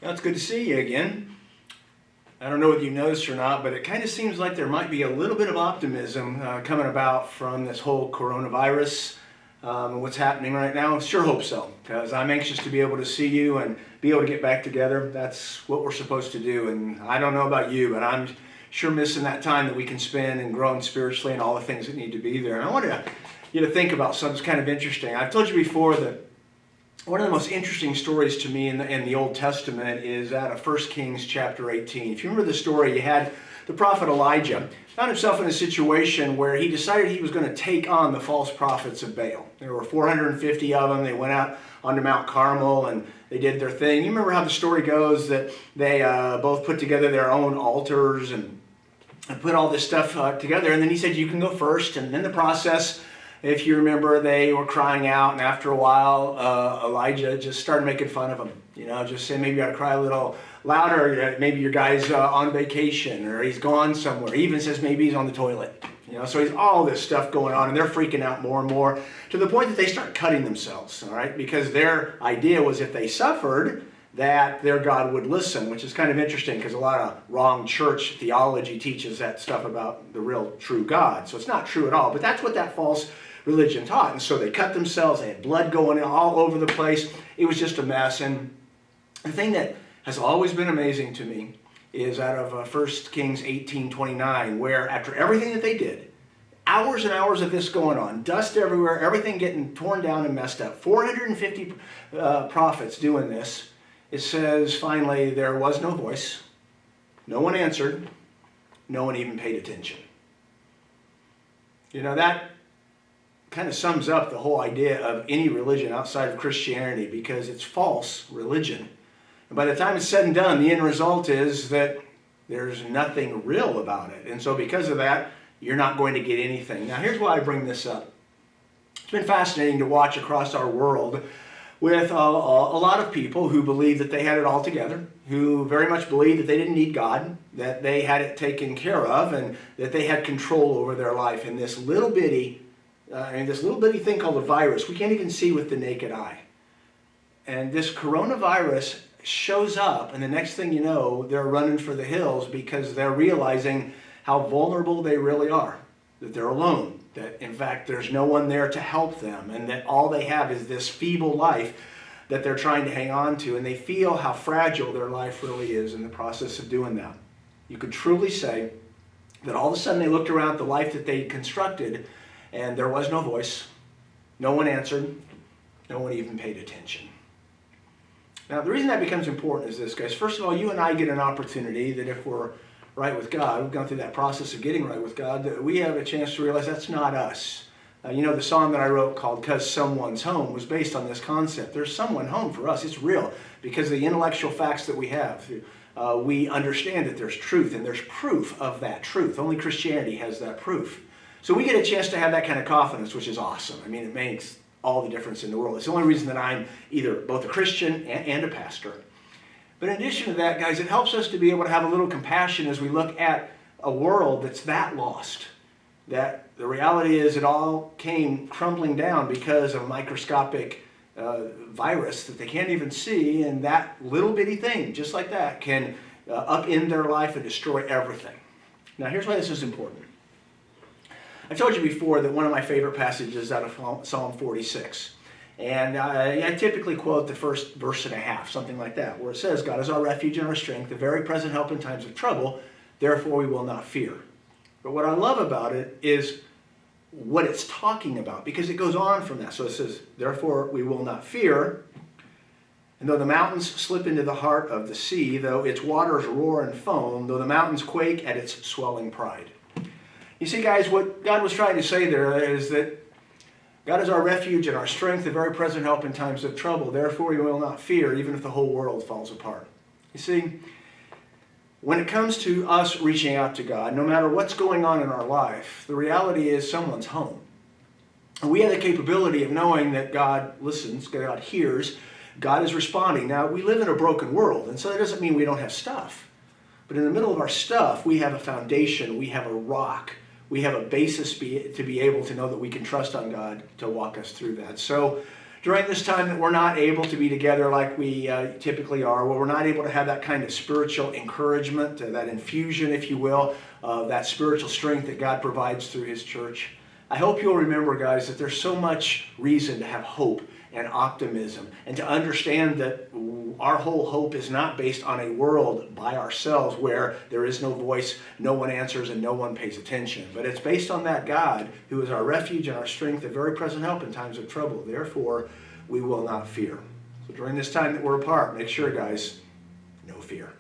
Well, it's good to see you again. I don't know if you noticed or not, but it kind of seems like there might be a little bit of optimism coming about from this whole coronavirus and what's happening right now. I sure hope so, because I'm anxious to be able to see you and be able to get back together. That's what we're supposed to do, and I don't know about you, but I'm sure missing that time that we can spend and growing spiritually and all the things that need to be there. And I wanted you to think about something kind of interesting. I've told you before that one of the most interesting stories to me in the Old Testament is out of 1 Kings chapter 18. If you remember the story, you had the prophet Elijah found himself in a situation where he decided he was going to take on the false prophets of Baal. There were 450 of them. They went out onto Mount Carmel and they did their thing. You remember how the story goes that they both put together their own altars and put all this stuff together. And then he said, you can go first. And in the process, if you remember, they were crying out, and after a while, Elijah just started making fun of them. You know, just saying, maybe you ought to cry a little louder. Maybe your guy's on vacation, or he's gone somewhere. He even says maybe he's on the toilet. You know, so he's all this stuff going on, and they're freaking out more and more to the point that they start cutting themselves. All right, because their idea was if they suffered, that their God would listen, which is kind of interesting because a lot of wrong church theology teaches that stuff about the real true God. So it's not true at all, but that's what that false religion taught. And so they cut themselves, they had blood going all over the place. It was just a mess. And the thing that has always been amazing to me is out of 1 Kings 18:29, where after everything that they did, hours and hours of this going on, dust everywhere, everything getting torn down and messed up, 450 prophets doing this, it says finally there was no voice, no one answered, no one even paid attention. You know, that kind of sums up the whole idea of any religion outside of Christianity, because it's false religion. And by the time it's said and done, the end result is that there's nothing real about it. And so because of that, you're not going to get anything. Now here's why I bring this up. It's been fascinating to watch across our world with a lot of people who believe that they had it all together, who very much believe that they didn't need God, that they had it taken care of, and that they had control over their life. And this little bitty thing called a virus, we can't even see with the naked eye. And this coronavirus shows up, and the next thing you know, they're running for the hills because they're realizing how vulnerable they really are, that they're alone, that in fact there's no one there to help them, and that all they have is this feeble life that they're trying to hang on to, and they feel how fragile their life really is in the process of doing that. You could truly say that all of a sudden they looked around at the life that they constructed, and there was no voice, no one answered, no one even paid attention. Now, the reason that becomes important is this, guys. First of all, you and I get an opportunity that if we're right with God, we've gone through that process of getting right with God, that we have a chance to realize that's not us. You know, the song that I wrote called "'Cause Someone's Home" was based on this concept. There's someone home for us. It's real because of the intellectual facts that we have. We understand that there's truth, and there's proof of that truth. Only Christianity has that proof. So we get a chance to have that kind of confidence, which is awesome. I mean, it makes all the difference in the world. It's the only reason that I'm either both a Christian and a pastor. But in addition to that, guys, it helps us to be able to have a little compassion as we look at a world that's that lost. That the reality is it all came crumbling down because of a microscopic virus that they can't even see, and that little bitty thing, just like that, can upend their life and destroy everything. Now, here's why this is important. I told you before that one of my favorite passages is out of Psalm 46. And I typically quote the first verse and a half, something like that, where it says, God is our refuge and our strength, a very present help in times of trouble, therefore we will not fear. But what I love about it is what it's talking about, because it goes on from that. So it says, therefore we will not fear, and though the mountains slip into the heart of the sea, though its waters roar and foam, though the mountains quake at its swelling pride. You see, guys, what God was trying to say there is that God is our refuge and our strength, a very present help in times of trouble. Therefore, we will not fear, even if the whole world falls apart. You see, when it comes to us reaching out to God, no matter what's going on in our life, the reality is someone's home. And we have the capability of knowing that God listens, God hears, God is responding. Now, we live in a broken world, and so that doesn't mean we don't have stuff. But in the middle of our stuff, we have a foundation, we have a rock. We have a basis to be able to know that we can trust on God to walk us through that. So During this time that we're not able to be together like we typically are, where we're not able to have that kind of spiritual encouragement, that infusion, if you will, that spiritual strength that God provides through His church, I hope you'll remember, guys, that there's so much reason to have hope and optimism, and to understand that our whole hope is not based on a world by ourselves where there is no voice, no one answers, and no one pays attention. But it's based on that God who is our refuge and our strength, a very present help in times of trouble. Therefore, we will not fear. So during this time that we're apart, make sure, guys, no fear.